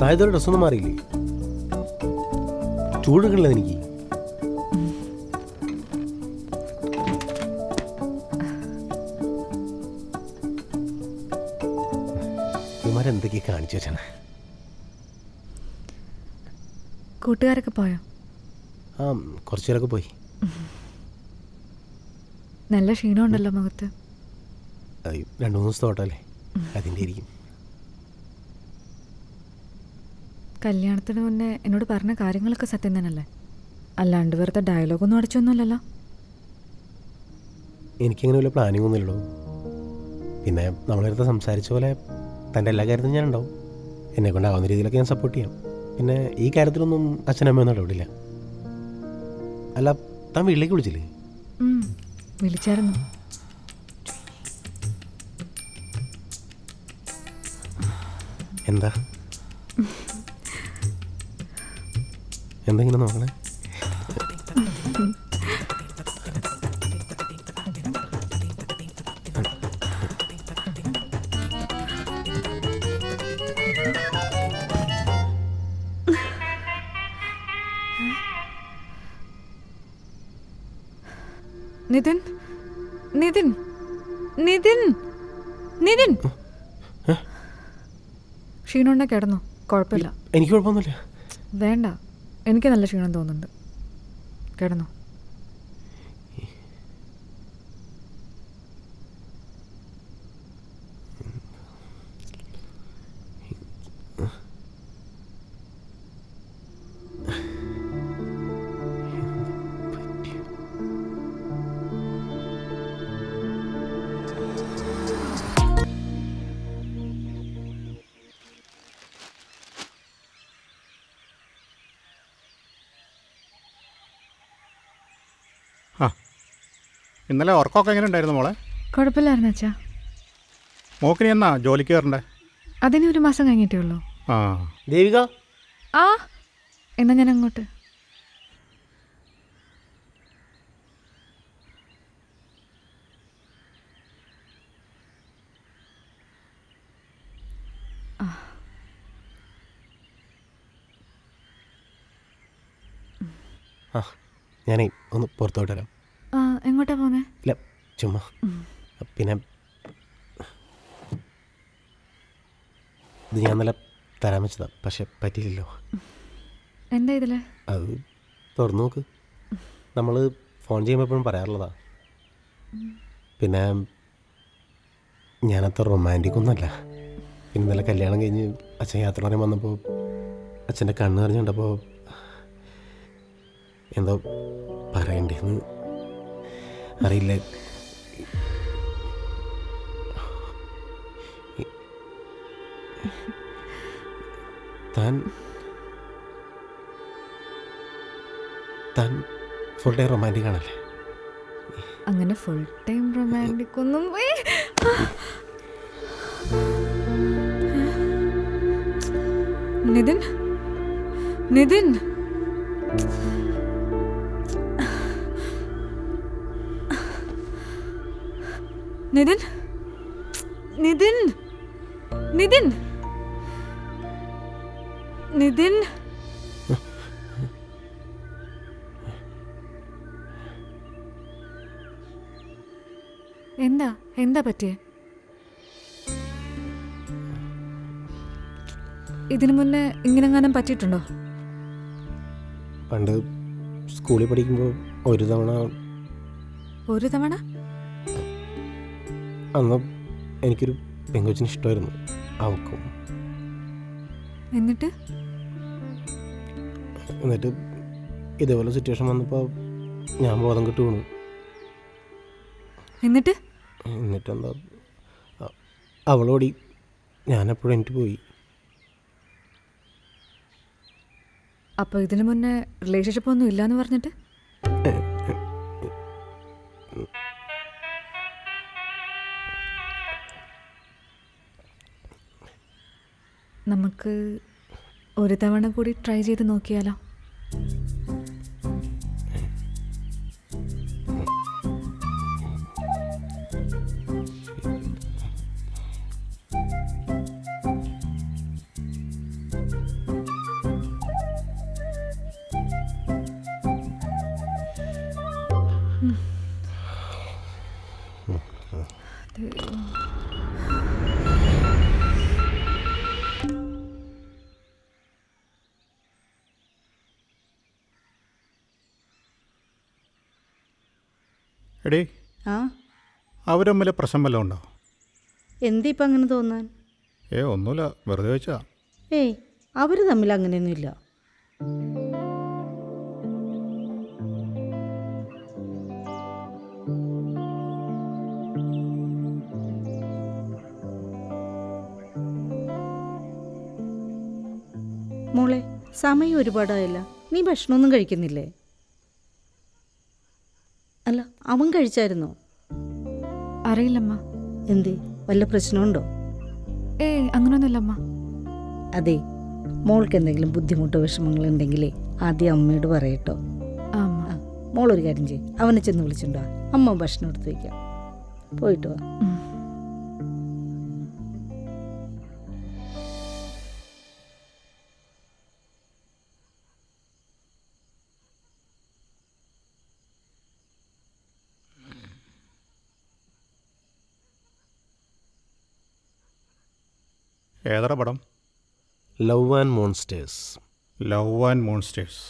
താഴത്തെ ഡ്രസ്സൊന്നും മാറിയില്ലേ? ചൂടെടുക്കണില്ല എനിക്ക്. ഇവന്മാരെന്തൊക്കെയാ കാണിച്ചു വെച്ചാണ്? കൂട്ടുകാരൊക്കെ പോയോ? ആ, കുറച്ചു പേരൊക്കെ പോയി. നല്ല ക്ഷീണമുണ്ടല്ലോ മുഖത്ത്. 2-3 ദിവസത്തെ ഓട്ടമല്ലേ, അതിൻ്റെ ഇരിക്കും. കല്യാണത്തിന് മുന്നേ എന്നോട് പറഞ്ഞ കാര്യങ്ങളൊക്കെ സത്യം തന്നെയല്ലേ? അല്ലാണ്ട് വെറുതെ ഡയലോഗൊന്നും അടിച്ചൊന്നുമല്ലല്ലോ? എനിക്കങ്ങനെ വല്ല പ്ലാനിങ് ഒന്നുമില്ലല്ലോ. പിന്നെ നമ്മളടുത്ത് സംസാരിച്ച പോലെ തൻ്റെ എല്ലാ കാര്യത്തിലും ഞാൻ ഉണ്ടാവും. എന്നെ കൊണ്ടാവുന്ന രീതിയിലൊക്കെ ഞാൻ സപ്പോർട്ട് ചെയ്യാം. പിന്നെ ഈ കാര്യത്തിലൊന്നും അച്ഛനമ്മയൊന്നും ഇടപെടില്ല. അല്ല, താൻ വീട്ടിലേക്ക് വിളിച്ചില്ലേ? വിളിച്ചായിരുന്നു. എന്താ എന്തെങ്കിലും നോക്കണേ? നിതിൻ, നിതിൻ, നിതിൻ, നിതിൻ. ക്ഷീണമുണ്ടെ കിടന്നോ, കുഴപ്പമില്ല. എനിക്ക് കുഴപ്പമൊന്നുമില്ല. വേണ്ട, എനിക്ക് നല്ല ക്ഷീണം തോന്നുന്നുണ്ട്. കിടന്നോ. ആ, ഇന്നലെ ഉറക്കമൊക്കെ എങ്ങനെ ഉണ്ടായിരുന്നു മോളെ? കുഴപ്പമില്ലായിരുന്നു അച്ഛാ. മോക്കിനി എന്നാ ജോലിക്ക് കയറണ്ടേ? അതിന് 1 മാസം കഴിഞ്ഞിട്ടേ ഉള്ളൂ. ആ, ദേവിക. ആ, എന്നാ ഞാൻ അങ്ങോട്ട്. ആ, ഞാനേ ഒന്ന് പുറത്തോട്ട് വരാം. ആ, എങ്ങോട്ടാ പോന്നെ? ഇല്ല, ചുമ്മാ. പിന്നെ ഇത് ഞാൻ നല്ല തരാൻ വെച്ചതാ, പക്ഷെ പറ്റിയില്ലല്ലോ. എന്താ ഇതില്? അത് തുറന്നു നോക്ക്. നമ്മൾ ഫോൺ ചെയ്യുമ്പോൾ എപ്പോഴും പറയാറുള്ളതാ. പിന്നെ ഞാനത്ര റൊമാൻറ്റിക് ഒന്നുമല്ല. പിന്നെ ഇന്നലെ കല്യാണം കഴിഞ്ഞ് അച്ഛൻ യാത്ര പറയാൻ വന്നപ്പോൾ അച്ഛൻ്റെ കണ്ണ് നിറഞ്ഞുകൊണ്ടപ്പോൾ എന്തോ പറയണ്ടേന്ന് അറിയില്ല. താൻ ഫുൾ ടൈം റൊമാൻറ്റിക് ആണല്ലേ? അങ്ങനെ ഫുൾ ടൈം റൊമാൻറ്റിക് ഒന്നും. നിതിൻ, നിതിൻ, നിതിൻ, നിതിൻ, നിതിൻ, നിതിൻ. എന്താ എന്താ പറ്റിയേ? ഇതിനു മുന്നേ ഇങ്ങനെങ്ങാനും പറ്റിയിട്ടുണ്ടോ? പണ്ട് സ്കൂളിൽ പഠിക്കുമ്പോൾ ഒരു തവണ അന്ന് എനിക്കൊരു പെങ്കൊച്ചിന് ഇഷ്ടമായിരുന്നു, അവക്കും. എന്നിട്ട് ഇതേപോലെ സിറ്റുവേഷൻ വന്നപ്പോൾ ഞാൻ ബോധം കെട്ട് വീണു. എന്നിട്ടെന്താ, അവളോടി, ഞാനെപ്പോഴും എനിക്ക് പോയി. അപ്പോൾ ഇതിനു മുന്നേ റിലേഷൻഷിപ്പ് ഒന്നും ഇല്ലാന്ന് പറഞ്ഞിട്ട്? നമുക്ക് ഒരു തവണ കൂടി ട്രൈ ചെയ്ത് നോക്കിയാലോ? എടീ, ആ അവർ തമ്മിൽ പ്രശ്നം വല്ലതും ഉണ്ടോ? എന്താ ഇപ്പം അങ്ങനെ തോന്നാൻ? ഒന്നുമില്ല, വെറുതെ ചോദിച്ചാ. ഏയ് അവർ തമ്മിൽ അങ്ങനെയൊന്നുമില്ല. മോളെ, സമയം ഒരുപാടായല്ല, നീ ഭക്ഷണമൊന്നും കഴിക്കുന്നില്ലേ? അല്ല, അവൻ കഴിച്ചായിരുന്നോ? അറിയില്ലമ്മ. എന്തേ, വല്ല പ്രശ്നമുണ്ടോ? അങ്ങനെയൊന്നുമില്ലമ്മ. അതെ, മോൾക്ക് എന്തെങ്കിലും ബുദ്ധിമുട്ടോ വിഷമങ്ങളുണ്ടെങ്കിലേ ആദ്യം അമ്മയോട് പറയട്ടോ. ആ അമ്മ. ആ, മോളൊരു കാര്യം ചെയ്യും, അവനെ ചെന്ന് വിളിച്ചിട്ടുണ്ടോ, അമ്മ ഭക്ഷണം എടുത്ത് വയ്ക്കാം. പോയിട്ട് വാ. ഏതറ പടം? Love and monsters. Love and monsters.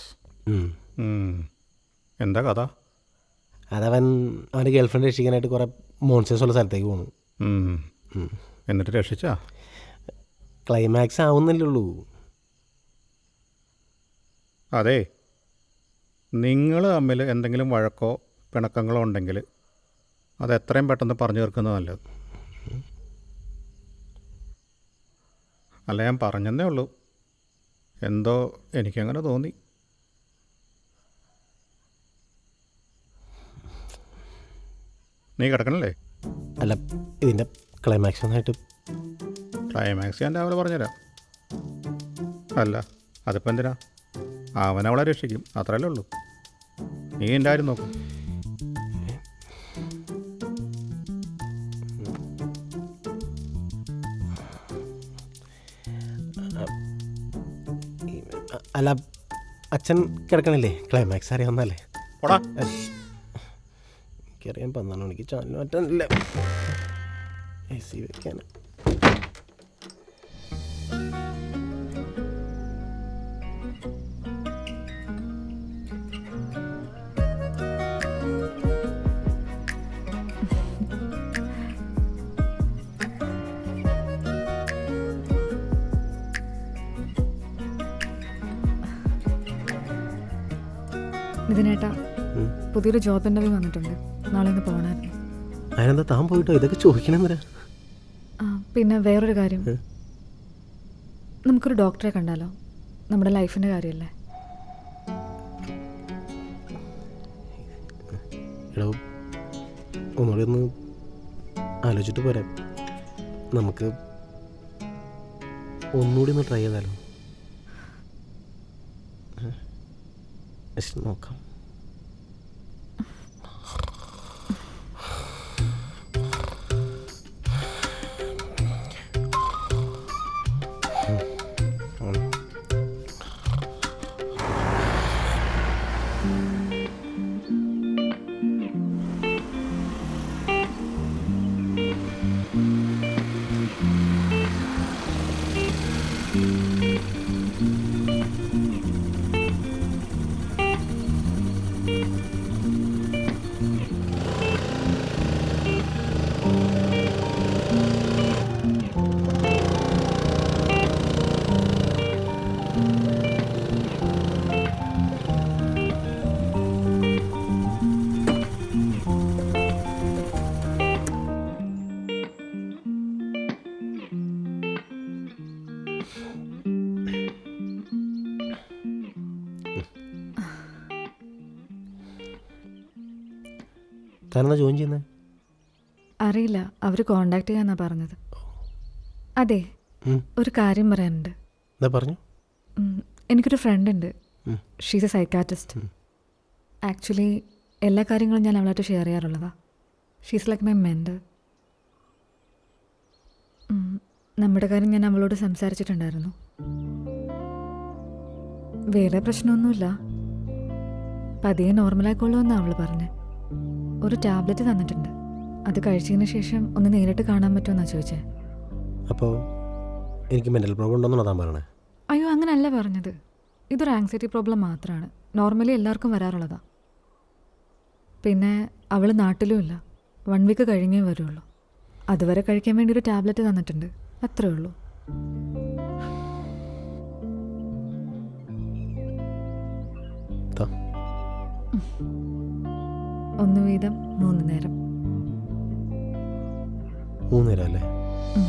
എന്താ കഥ? അതവൻ അവൻ്റെ ഗേൾഫ്രണ്ട് രക്ഷിക്കാനായിട്ട് കുറേ മോൺസ്റ്റേഴ്സ് ഉള്ള സ്ഥലത്തേക്ക് പോണു. എന്നിട്ട് രക്ഷിച്ചാ? ക്ലൈമാക്സ് ആവുന്നില്ലേ ഉള്ളൂ. അതെ, നിങ്ങൾ തമ്മിൽ എന്തെങ്കിലും വഴക്കോ പിണക്കങ്ങളോ ഉണ്ടെങ്കിൽ അത് എത്രയും പെട്ടെന്ന് പറഞ്ഞു തീർക്കുന്നത് നല്ലത്. അല്ല, ഞാൻ പറഞ്ഞെന്നേ ഉള്ളൂ, എന്തോ എനിക്കങ്ങനെ തോന്നി. നീ കിടക്കണല്ലേ? അല്ല, ഇതിൻ്റെ ക്ലൈമാക്സ് ഒന്നായിട്ട്. ക്ലൈമാക്സ് ഞാൻ രാവിലെ പറഞ്ഞുതരാം. അല്ല, അതിപ്പോൾ എന്തിനാ? അവനവളെ രക്ഷിക്കും, അത്രയല്ലേ ഉള്ളൂ. നീ എൻ്റെ കാര്യം നോക്കും. അല്ല, അച്ഛൻ കിടക്കണില്ലേ? ക്ലൈമാക്സ് അറിയാവുന്നല്ലേ? പോടാ. എനിക്കറിയാം, 12 മണിക്ക് ചാനൽ മാറ്റാനില്ല. AC വെക്കാൻ. ഇതിനേട്ടാ പുതിയൊരു ജോബ് ഇൻ്റർവ്യൂ വന്നിട്ടുണ്ട്, നാളെ ഒന്ന് പോകണമായിരുന്നു. അതിനെന്താ താൻ പോയിട്ടോ? ഇതൊക്കെ ചോദിക്കണമെന്നില്ല. പിന്നെ വേറൊരു കാര്യം, നമുക്കൊരു ഡോക്ടറെ കണ്ടാലോ? നമ്മുടെ ലൈഫിൻ്റെ കാര്യമല്ലേ? എടോ, ഒന്നുകൂടി ഒന്ന് ആലോചിച്ചിട്ട് പോരാ? നമുക്ക് ഒന്നുകൂടി ഒന്ന് ട്രൈ ചെയ്താലോ? നോക്കാം. താനെന്താ ജോയിൻ ചെയ്യുന്നത്? അറിയില്ല, അവർ കോണ്ടാക്ട് ചെയ്യാന്നാണ് പറഞ്ഞത്. അതെ, ഒരു കാര്യം പറയാനുണ്ട്. എന്താ പറഞ്ഞു? എനിക്കൊരു ഫ്രണ്ട് ഉണ്ട്, ഷീസ് എ സൈക്കാട്രിസ്റ്റ്. ആക്ച്വലി എല്ലാ കാര്യങ്ങളും ഞാൻ അവളായിട്ട് ഷെയർ ചെയ്യാറുള്ളതാണ്. She's like my mentor. നമ്മുടെ കാര്യം ഞാൻ അവളോട് സംസാരിച്ചിട്ടുണ്ടായിരുന്നു. വേറെ പ്രശ്നമൊന്നുമില്ല, പതിയെ നോർമലായിക്കൊള്ളുമെന്നാണ് അവൾ പറഞ്ഞത്. ഒരു ടാബ്ലറ്റ് തന്നിട്ടുണ്ട്, അത് കഴിച്ചതിന് ശേഷം ഒന്ന് നേരിട്ട് കാണാൻ പറ്റുമെന്നാണ് ചോദിച്ചത്. അപ്പോൾ എനിക്ക് മെൻ്റൽ പ്രോബ്ലം ഉണ്ടെന്നാണോ താൻ പറയണേ? അയ്യോ, അങ്ങനെയല്ല പറഞ്ഞത്. ഇതൊരു ആങ്സൈറ്റി പ്രോബ്ലം മാത്രമാണ്, നോർമലി എല്ലാവർക്കും വരാറുള്ളതാണ്. പിന്നെ അവൾ നാട്ടിലുമില്ല. 1 വീക്ക് കഴിഞ്ഞേ വരുള്ളൂ. അതുവരെ കഴിക്കാൻ വേണ്ടി ഒരു ടാബ്ലറ്റ് തന്നിട്ടുണ്ട്, അത്രേ ഉള്ളൂ. താ. 1 വീതം 3 നേരം. 3 നേരം അല്ലേ? ഉം.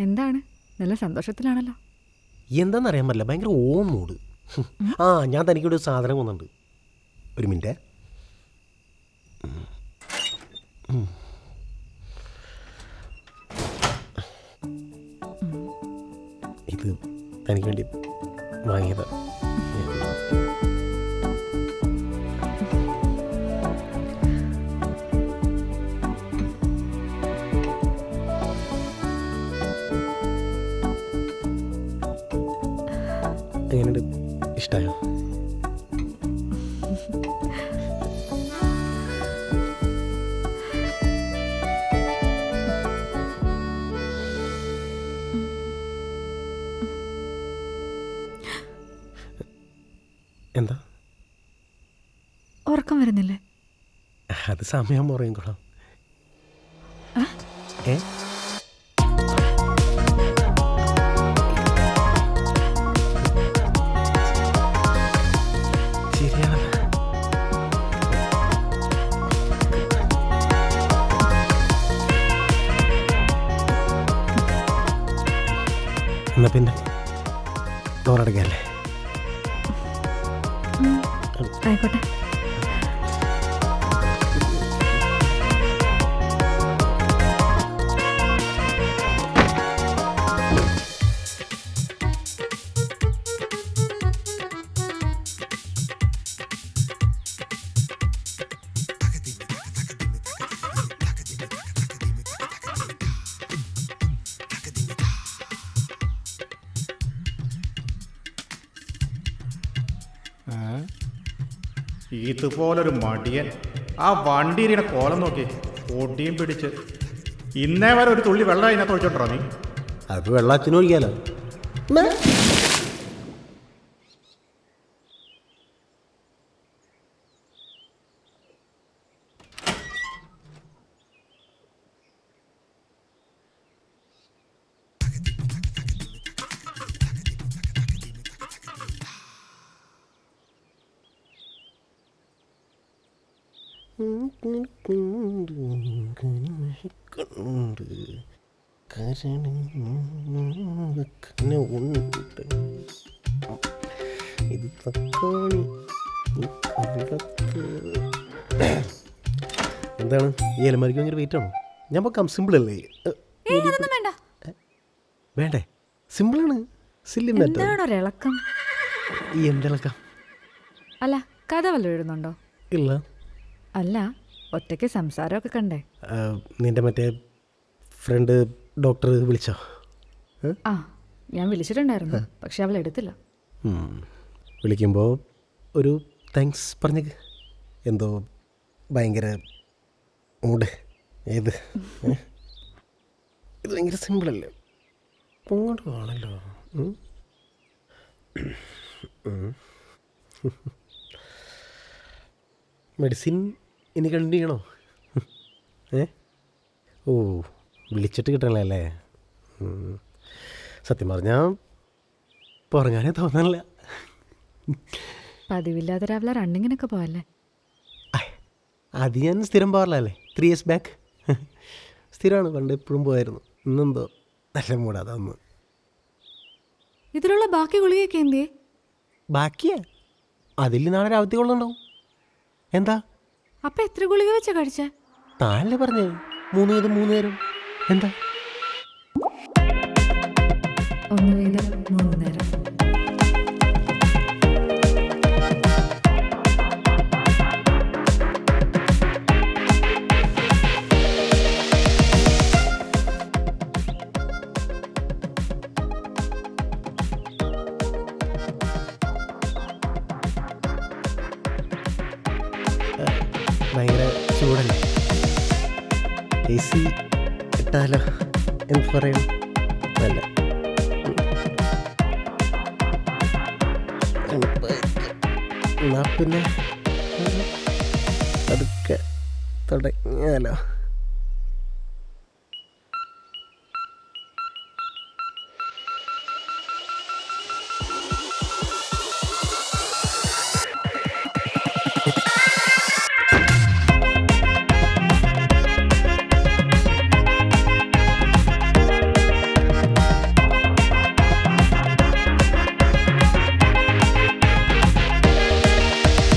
എന്താണ്, നല്ല സന്തോഷത്തിലാണല്ലോ. എന്താണെന്നറിയാൻ പറ്റില്ല, ഭയങ്കര ഓൺ മൂഡ്. ആ, ഞാൻ തനിക്കൊരു സാധനം കൊന്നുണ്ട്. ഒരു മിനിറ്റ്. ഇത് തനിക്ക് വേണ്ടി വാങ്ങിയതാ. എങ്ങനെയുണ്ട്, ഇഷ്ടമായോ? എന്താ ഉറക്കം വരുന്നില്ലേ? അത് സമയം പറയും കൊള്ളാം. ഏ ശരിയാണ്. എന്നാ പിന്നെ ഡോറടയ്ക്കല്ലേ? ആയിക്കോട്ടെ. ഇതുപോലൊരു മടിയൻ ആ വണ്ടിയുടെ കോലം നോക്കി പൊടിയും പിടിച്ച് ഇന്നേ വരെ ഒരു തുള്ളി വെള്ളം അതിനകത്ത് ഒഴിച്ചോട്ടോ നീ. അത് വെള്ളത്തിന് ഒഴിക്കാലോ. ഇത് തക്കാളി. എന്താണ് ഈ അലമാരിക്ക് ഭയങ്കര വെയിറ്റ് ആണോ? ഞാൻ വെക്കാം, സിമ്പിൾ അല്ലേ? വേണ്ട. വേണ്ടേ? സിമ്പിളാണ്. Silly matter. എന്താണോ ഇളക്കം? ഈ എന്തിളക്കാം? അല്ല, കഥ വല്ലതും എഴുതുന്നുണ്ടോ? ഇല്ല. അല്ല, ഒറ്റയ്ക്ക് സംസാരമൊക്കെ കണ്ടേ? നിന്റെ മറ്റേ ഫ്രണ്ട് ഡോക്ടർ വിളിച്ചോ? ആ, ഞാൻ വിളിച്ചിട്ടുണ്ടായിരുന്നു, പക്ഷെ അവൾ എടുത്തില്ല. വിളിക്കുമ്പോൾ ഒരു താങ്ക്സ് പറഞ്ഞേക്ക്. എന്തോ ഭയങ്കര മൂഡ്. ഏത് ഇത് ഭയങ്കര സിമ്പിളല്ലേ? ഇങ്ങോട്ട് വേണമല്ലോ. മെഡിസിൻ ഇനി കണ്ടിന്യൂ ചെയ്യണോ? ഓ, വിളിച്ചിട്ട് കിട്ടണല്ലേ? സത്യം പറഞ്ഞാൽ പുറങ്ങാനേ തോന്നണില്ല. പതിവില്ലാതെ രാവിലെ റണ്ണിങ്ങിനൊക്കെ പോയല്ലേ? അത് ഞാൻ സ്ഥിരം പോകാറില്ലല്ലേ, 3 years ബാക്ക് സ്ഥിരമാണ്, പണ്ട് എപ്പോഴും പോയായിരുന്നു. ഇന്നെന്തോ നല്ല മൂടാതെ വന്ന്. ഇതിലുള്ള ബാക്കി ഗുളികയൊക്കെ എന്തിയേ? ബാക്കിയാ അതിൽ നാളെ രാവിലത്തെ കൊള്ളുന്നുണ്ടാവും. എന്താ അപ്പൊ എത്ര ഗുളിക വെച്ചാ കഴിച്ചേ? താനല്ലേ പറഞ്ഞേ 3 വീതം 3 നേരം. എന്താ 1 വീതം 3 നേരം. ഭയങ്കര ചൂടല്ലേ, AC ഇട്ടാലോ? എന്ത് പറയണം, നല്ല എന്നാ പിന്നെ അതൊക്കെ തുടങ്ങിയാലോ?